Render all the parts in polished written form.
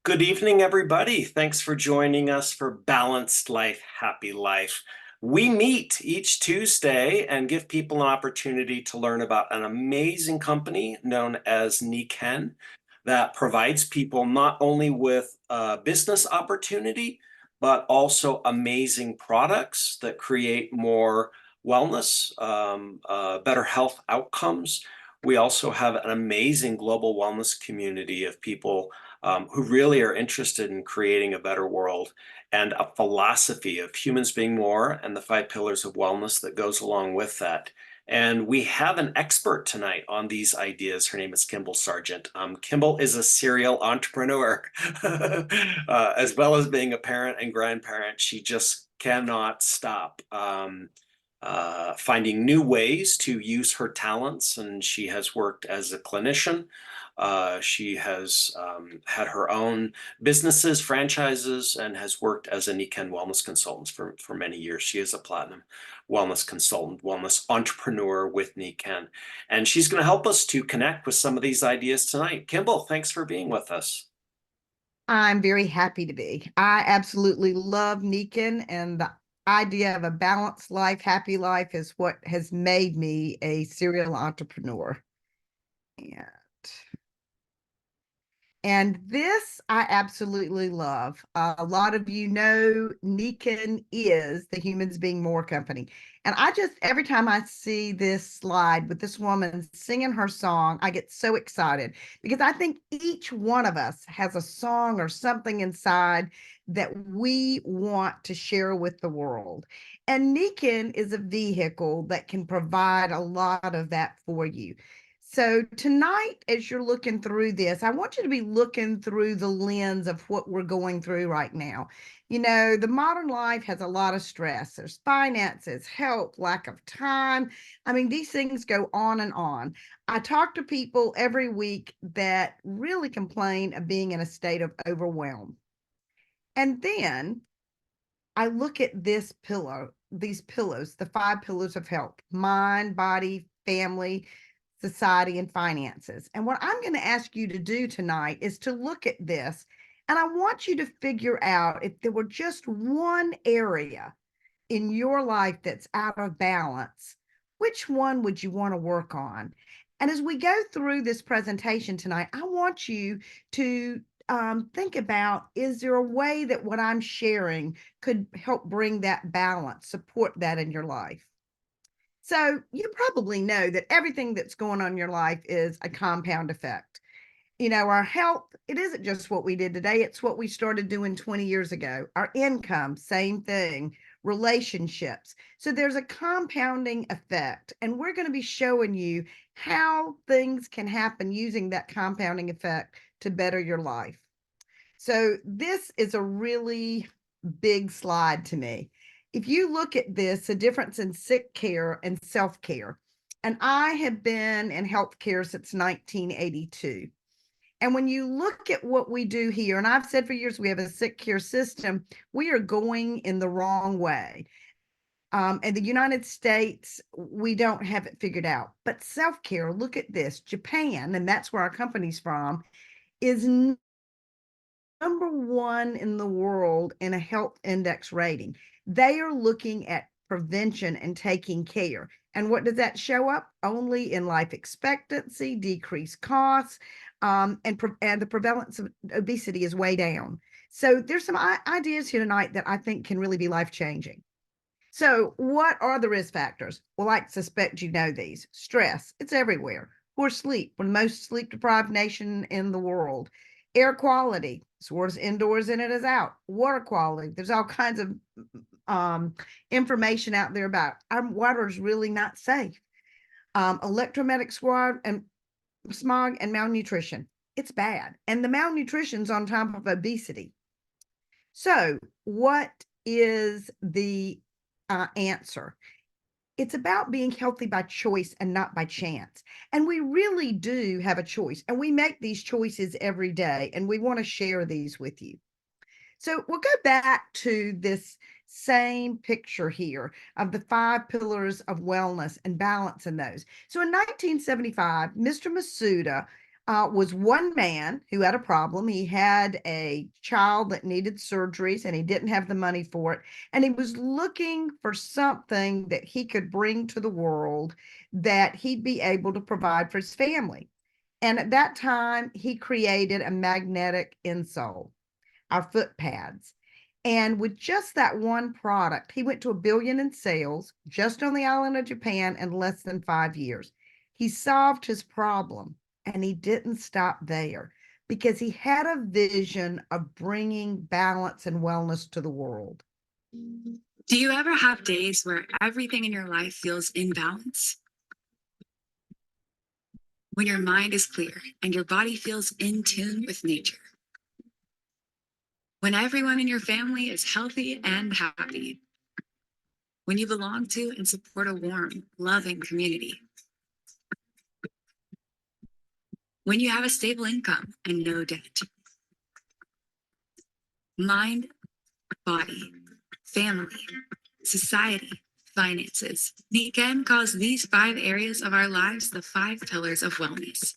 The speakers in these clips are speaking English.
Good evening, everybody. Thanks for joining us for Balanced Life, Happy Life. We meet each Tuesday and give people an opportunity to learn about an amazing company known as Nikken that provides people not only with a business opportunity, but also amazing products that create more wellness, better health outcomes. We also have an amazing global wellness community of people who really are interested in creating a better world and a philosophy of humans being more and the five pillars of wellness that goes along with that. And we have an expert tonight on these ideas. Her name is Kimball Sargent. Kimball is a serial entrepreneur, as well as being a parent and grandparent. She just cannot stop finding new ways to use her talents, and she has worked as a clinician. She has had her own businesses, franchises, and has worked as a Nikken wellness consultant for many years. She is a platinum wellness consultant, wellness entrepreneur with Nikken. And she's going to help us to connect with some of these ideas tonight. Kimball, thanks for being with us. I'm very happy to be. I absolutely love Nikken, and the idea of a balanced life, happy life is what has made me a serial entrepreneur. And and this I absolutely love. A lot of you know Nikken is the Humans Being More company. And I just, every time I see this slide with this woman singing her song, I get so excited because I think each one of us has a song or something inside that we want to share with the world. And Nikken is a vehicle that can provide a lot of that for you. So tonight, as you're looking through this, I want you to be looking through the lens of what we're going through right now. You know, the modern life has a lot of stress. There's finances, health, lack of time. I mean, these things go on and on. I talk to people every week that really complain of being in a state of overwhelm. And then I look at these pillows, the five pillars of health: mind, body, family, society, and finances. And what I'm going to ask you to do tonight is to look at this. And I want you to figure out if there were just one area in your life that's out of balance, which one would you want to work on? And as we go through this presentation tonight, I want you to think about, is there a way that what I'm sharing could help bring that balance, support that in your life? So you probably know that everything that's going on in your life is a compound effect. You know, our health, it isn't just what we did today, it's what we started doing 20 years ago. Our income, same thing. Relationships. So there's a compounding effect. And we're going to be showing you how things can happen using that compounding effect to better your life. So this is a really big slide to me. If you look at this, the difference in sick care and self-care, and I have been in healthcare since 1982. And when you look at what we do here, and I've said for years we have a sick care system, we are going in the wrong way. In the United States, we don't have it figured out. But self-care, look at this. Japan, and that's where our company's from, is number one in the world in a health index rating. They are looking at prevention and taking care. And what does that show up? Only in life expectancy, decreased costs, and the prevalence of obesity is way down. So there's some ideas here tonight that I think can really be life changing. So, what are the risk factors? Well, I suspect you know these. Stress, it's everywhere. Poor sleep, we're the most sleep deprived nation in the world. Air quality, as well as indoors in it as out. Water quality, there's all kinds of information out there about our water is really not safe. Electromagnetic squad and smog and malnutrition, it's bad. And the malnutrition's on top of obesity. So, what is the answer? It's about being healthy by choice and not by chance. And we really do have a choice, and we make these choices every day, and we want to share these with you. So we'll go back to this same picture here of the five pillars of wellness and balance in those. So in 1975, Mr. Masuda was one man who had a problem. He had a child that needed surgeries and he didn't have the money for it. And he was looking for something that he could bring to the world that he'd be able to provide for his family. And at that time, he created a magnetic insole, our foot pads. And with just that one product, he went to 1 billion in sales just on the island of Japan in less than 5 years. He solved his problem and he didn't stop there because he had a vision of bringing balance and wellness to the world. Do you ever have days where everything in your life feels in balance? When your mind is clear and your body feels in tune with nature? When everyone in your family is healthy and happy? When you belong to and support a warm, loving community? When you have a stable income and no debt? Mind, body, family, society, finances. Nikken calls these 5 areas of our lives the 5 pillars of wellness.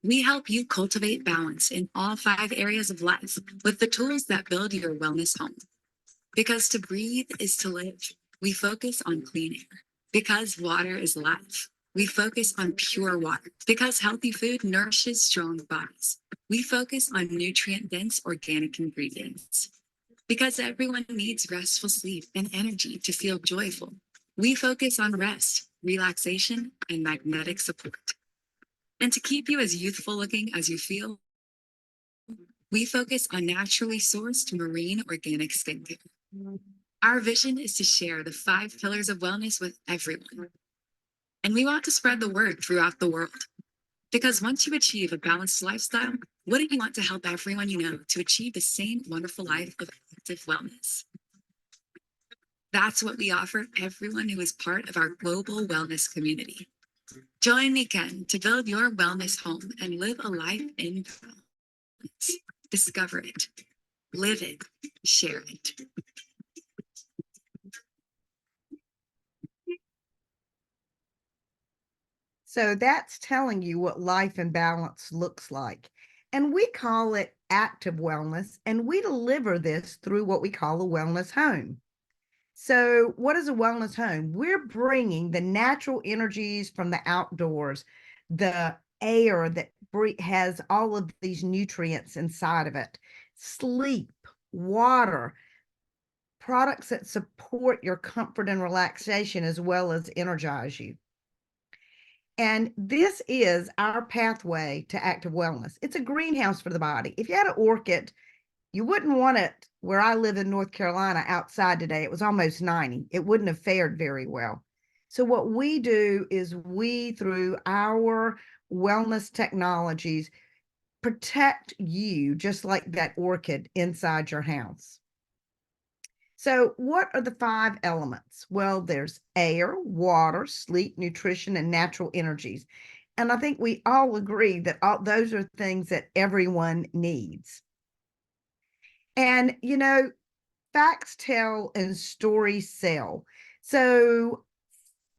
We help you cultivate balance in all 5 areas of life with the tools that build your wellness home. Because to breathe is to live, we focus on clean air. Because water is life, we focus on pure water. Because healthy food nourishes strong bodies, we focus on nutrient-dense organic ingredients. Because everyone needs restful sleep and energy to feel joyful, we focus on rest, relaxation, and magnetic support. And to keep you as youthful looking as you feel, we focus on naturally sourced marine organic skincare. Our vision is to share the 5 pillars of wellness with everyone. And we want to spread the word throughout the world. Because once you achieve a balanced lifestyle, wouldn't you want to help everyone you know to achieve the same wonderful life of active wellness? That's what we offer everyone who is part of our global wellness community. Join Nikken to build your wellness home and live a life in balance. Discover it, live it, share it. So that's telling you what life and balance looks like. And we call it active wellness, and we deliver this through what we call a wellness home. So, what is a wellness home? We're bringing the natural energies from the outdoors, the air that has all of these nutrients inside of it, sleep, water, products that support your comfort and relaxation as well as energize you. And this is our pathway to active wellness. It's a greenhouse for the body. If you had an orchid, you wouldn't want it where I live in North Carolina outside today. It was almost 90. It wouldn't have fared very well. So, what we do is we, through our wellness technologies, protect you just like that orchid inside your house. So, what are the 5 elements? Well, there's air, water, sleep, nutrition, and natural energies. And I think we all agree that those are things that everyone needs. And, facts tell and stories sell. So,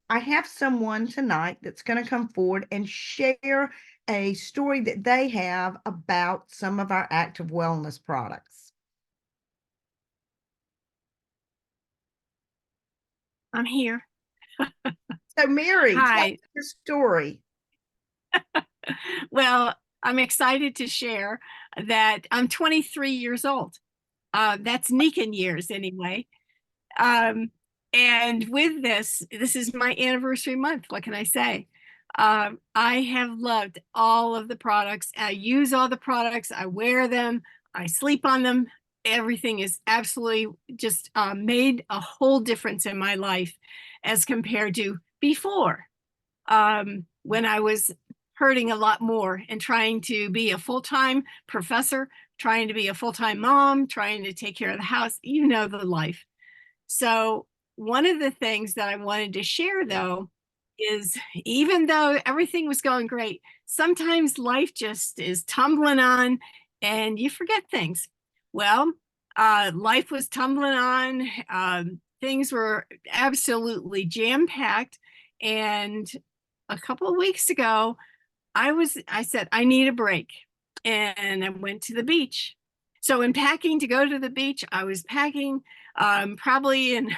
I have someone tonight that's going to come forward and share a story that they have about some of our active wellness products. I'm here. So, Mary, tell Hi. us your story. Well, I'm excited to share that I'm 23 years old. That's Nikken years anyway. And with this is my anniversary month. What can I say? I have loved all of the products. I use all the products. I wear them. I sleep on them. Everything is absolutely just made a whole difference in my life as compared to before, when I was hurting a lot more and trying to be a full-time professor, trying to be a full-time mom, trying to take care of the house, the life. So one of the things that I wanted to share, though, is even though everything was going great, sometimes life just is tumbling on and you forget things. Well, life was tumbling on. Things were absolutely jam-packed. And a couple of weeks ago, I said, I need a break. And I went to the beach. So in packing to go to the beach, I was packing probably in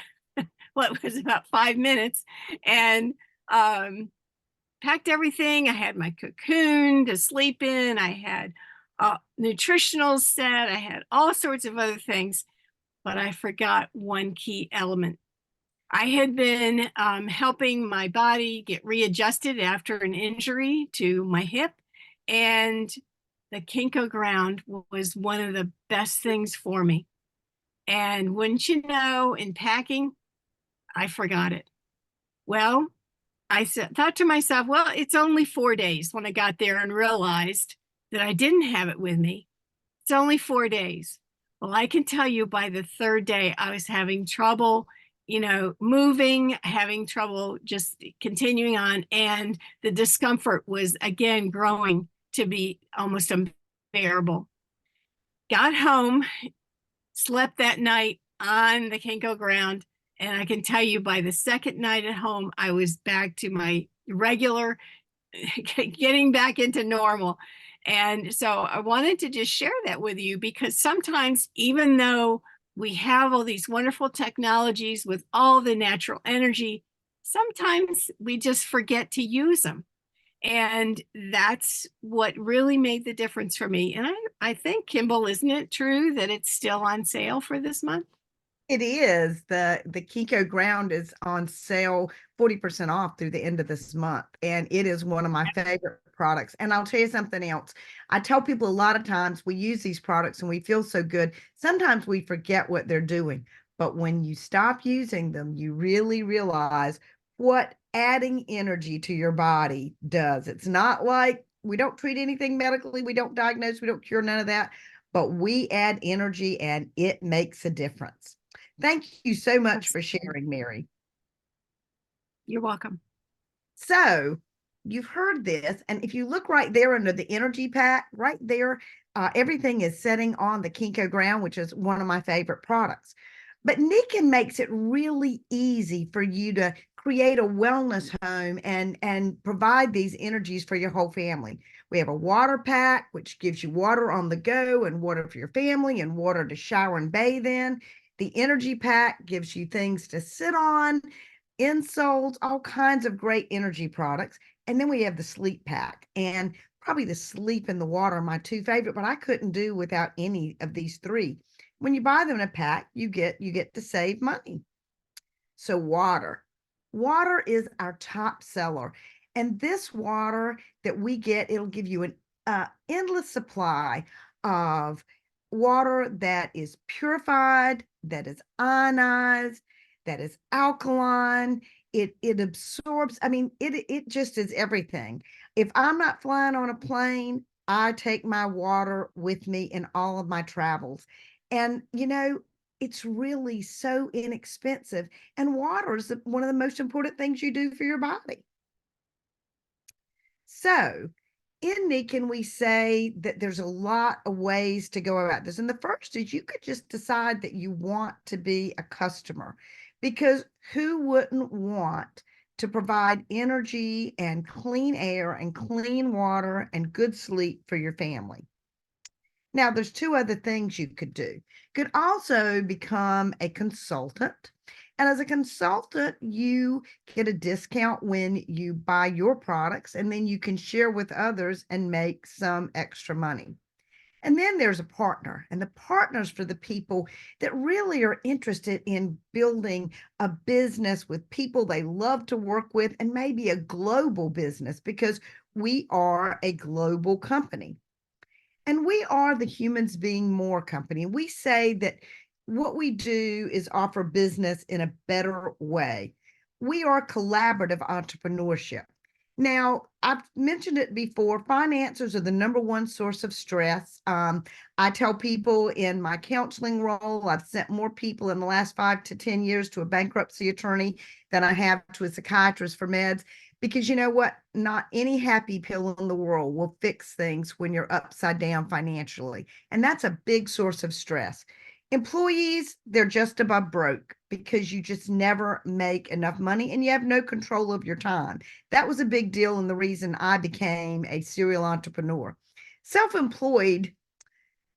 what was about 5 minutes, and um, packed everything. I had my cocoon to sleep in. I had a nutritional set. I had all sorts of other things, but I forgot one key element. I had been helping my body get readjusted after an injury to my hip, and the Kinko ground was one of the best things for me. And wouldn't you know, in packing, I forgot it. Well, thought to myself, well, it's only 4 days when I got there and realized that I didn't have it with me. It's only 4 days. Well, I can tell you by the third day, I was having trouble, moving, having trouble just continuing on. And the discomfort was again growing to be almost unbearable. Got home, slept that night on the Kinko ground. And I can tell you by the second night at home, I was back to my regular, getting back into normal. And so I wanted to just share that with you, because sometimes, even though we have all these wonderful technologies with all the natural energy, sometimes we just forget to use them. And that's what really made the difference for me. And I think, Kimball, isn't it true that it's still on sale for this month? It is. The Kinko ground is on sale 40% off through the end of this month. And it is one of my favorite products. And I'll tell you something else. I tell people a lot of times we use these products and we feel so good. Sometimes we forget what they're doing. But when you stop using them, you really realize what adding energy to your body does. It's not like we don't treat anything medically, we don't diagnose, we don't cure, none of that. But we add energy and it makes a difference. Thank you so much for sharing, Mary. You're welcome. So you've heard this, and if you look right there under the energy pack, right there, everything is setting on the Kinko ground, which is one of my favorite products. But Nikken makes it really easy for you to create a wellness home and provide these energies for your whole family. We have a water pack, which gives you water on the go and water for your family and water to shower and bathe in. The energy pack gives you things to sit on, insoles, all kinds of great energy products. And then we have the sleep pack, and probably the sleep and the water are my two favorite, but I couldn't do without any of these three. When you buy them in a pack, you get to save money. So water is our top seller. And this water that we get, it'll give you an endless supply of water that is purified, that is ionized, that is alkaline. It absorbs. I mean, it just is everything. If I'm not flying on a plane, I take my water with me in all of my travels. And it's really so inexpensive. And water is one of the most important things you do for your body. So in Nikken, we say that there's a lot of ways to go about this. And the first is you could just decide that you want to be a customer, because who wouldn't want to provide energy and clean air and clean water and good sleep for your family? Now, there's two other things you could do. You could also become a consultant. And as a consultant, you get a discount when you buy your products, and then you can share with others and make some extra money. And then there's a partner, and the partners for the people that really are interested in building a business with people they love to work with, and maybe a global business, because we are a global company. And we are the Humans Being More company. We say that what we do is offer business in a better way. We are collaborative entrepreneurship. Now, I've mentioned it before, finances are the number one source of stress. I tell people in my counseling role, I've sent more people in the last 5 to 10 years to a bankruptcy attorney than I have to a psychiatrist for meds. Because you know what? Not any happy pill in the world will fix things when you're upside down financially. And that's a big source of stress. Employees, they're just above broke because you just never make enough money and you have no control of your time. That was a big deal and the reason I became a serial entrepreneur. Self-employed,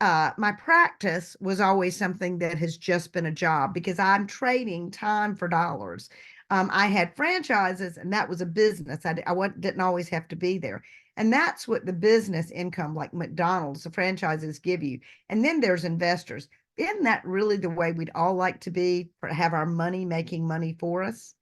my practice was always something that has just been a job because I'm trading time for dollars. I had franchises and that was a business. Didn't always have to be there. And that's what the business income, like McDonald's, the franchises give you. And then there's investors. Isn't that really the way we'd all like to be, have our money making money for us?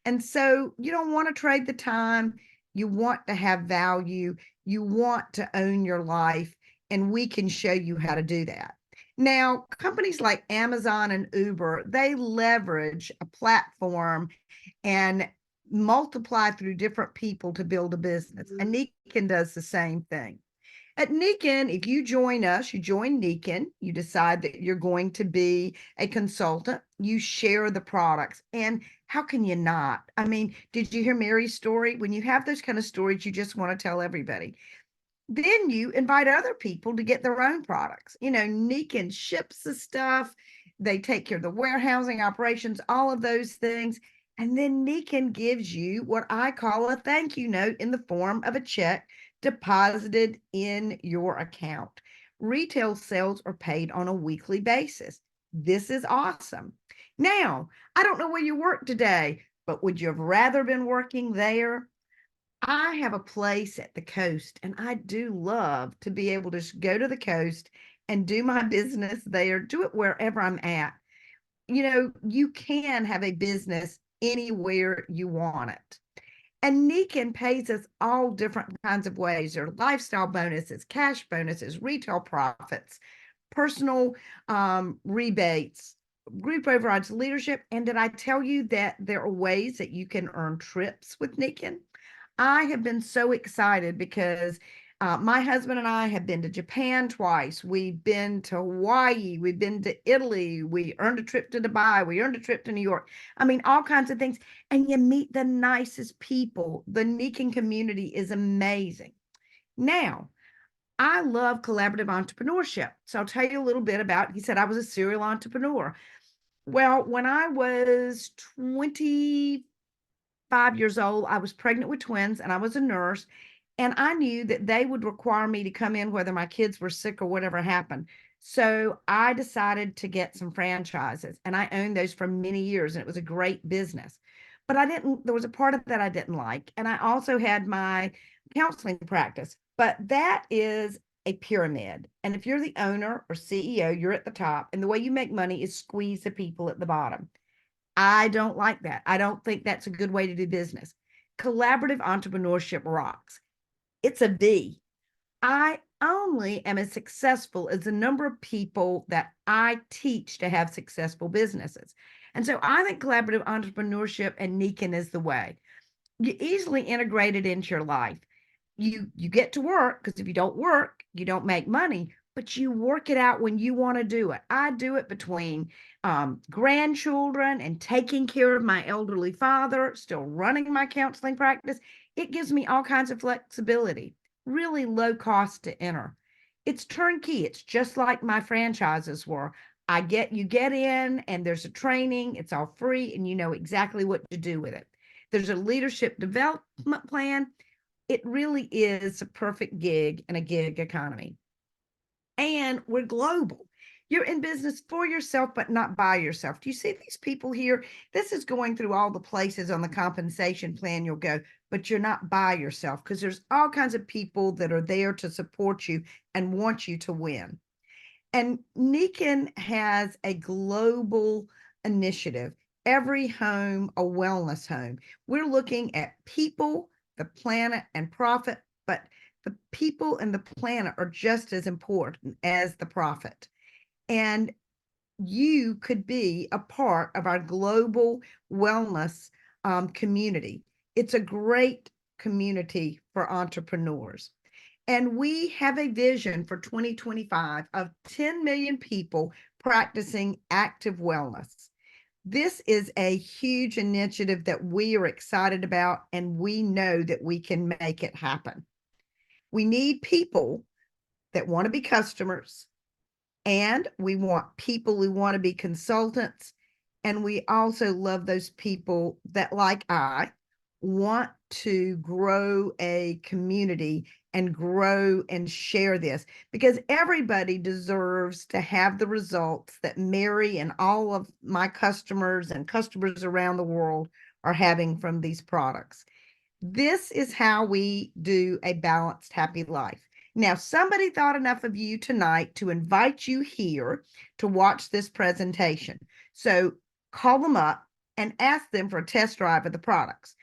And so you don't want to trade the time. You want to have value. You want to own your life. And we can show you how to do that. Now, companies like Amazon and Uber, they leverage a platform and multiply through different people to build a business. And Nikken does the same thing. At Nikken, if you join us, you join Nikken, you decide that you're going to be a consultant, you share the products. And how can you not? I mean, did you hear Mary's story? When you have those kind of stories, you just want to tell everybody. Then you invite other people to get their own products. You know, Nikken ships the stuff, they take care of the warehousing operations, all of those things. And then Nikken gives you what I call a thank you note in the form of a check deposited in your account. Retail sales are paid on a weekly basis. This is awesome. Now, I don't know where you work today, but would you have rather been working there? I have a place at the coast, and I do love to be able to just go to the coast and do my business there, do it wherever I'm at. You know, you can have a business anywhere you want it. And Nikken pays us all different kinds of ways. There are lifestyle bonuses, cash bonuses, retail profits, personal rebates, group overrides, leadership. And did I tell you that there are ways that you can earn trips with Nikken? I have been so excited because my husband and I have been to Japan twice. We've been to Hawaii. We've been to Italy. We earned a trip to Dubai. We earned a trip to New York. I mean, all kinds of things. And you meet the nicest people. The Nikken community is amazing. Now, I love collaborative entrepreneurship. So I'll tell you a little bit about, he said I was a serial entrepreneur. Well, when I was 25 years old, I was pregnant with twins and I was a nurse. And I knew that they would require me to come in whether my kids were sick or whatever happened. So I decided to get some franchises and I owned those for many years and it was a great business. But there was a part of that I didn't like. And I also had my counseling practice, but that is a pyramid. And if you're the owner or CEO, you're at the top. And the way you make money is squeeze the people at the bottom. I don't like that. I don't think that's a good way to do business. Collaborative entrepreneurship rocks. It's a V. I only am as successful as the number of people that I teach to have successful businesses. And so I think collaborative entrepreneurship and Nikken is the way. You easily integrate it into your life. You get to work because if you don't work, you don't make money, but you work it out when you want to do it. I do it between grandchildren and taking care of my elderly father, still running my counseling practice. It gives me all kinds of flexibility, really low cost to enter. It's turnkey. It's just like my franchises were. You get in and there's a training, it's all free and you know exactly what to do with it. There's a leadership development plan. It really is a perfect gig in a gig economy. And we're global. You're in business for yourself, but not by yourself. Do you see these people here? This is going through all the places on the compensation plan you'll go, but you're not by yourself because there's all kinds of people that are there to support you and want you to win. And Nikken has a global initiative, every home a wellness home. We're looking at people, the planet, and profit, but the people and the planet are just as important as the profit. And you could be a part of our global wellness community. It's a great community for entrepreneurs. And we have a vision for 2025 of 10 million people practicing active wellness. This is a huge initiative that we are excited about, and we know that we can make it happen. We need people that want to be customers, And we want people who want to be consultants. And we also love those people that, like I, want to grow a community and grow and share this, because everybody deserves to have the results that Mary and all of my customers and customers around the world are having from these products. This is how we do a balanced, happy life. Now, somebody thought enough of you tonight to invite you here to watch this presentation. So call them up and ask them for a test drive of the products.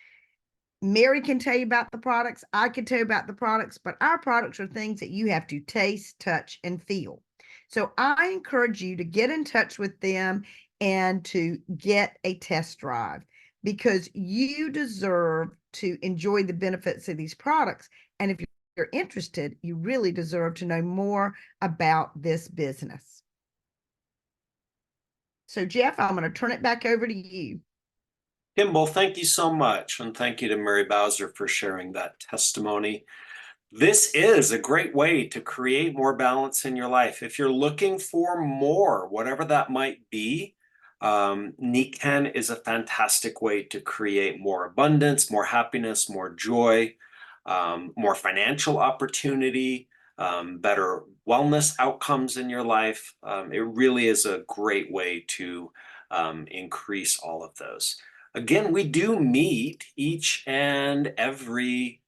Mary can tell you about the products. I can tell you about the products, but our products are things that you have to taste, touch, and feel. So I encourage you to get in touch with them and to get a test drive, because you deserve to enjoy the benefits of these products. And if you're interested, you really deserve to know more about this business. So Jeff, I'm going to turn it back over to you. Kimball, thank you so much. And thank you to Mary Bowser for sharing that testimony. This is a great way to create more balance in your life. If you're looking for more, whatever that might be, Nikken is a fantastic way to create more abundance, more happiness, more joy, more financial opportunity, better wellness outcomes in your life. It really is a great way to increase all of those. Again, we do meet each and every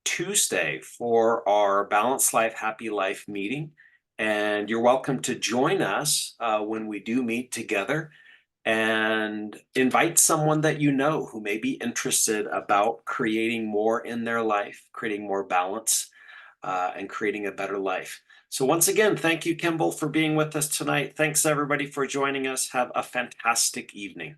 Tuesday for our Balanced Life, Happy Life meeting. And you're welcome to join us when we do meet together, and invite someone that you know who may be interested about creating more in their life, creating more balance, and creating a better life. So once again, thank you, Kimball, for being with us tonight. Thanks everybody for joining us. Have a fantastic evening.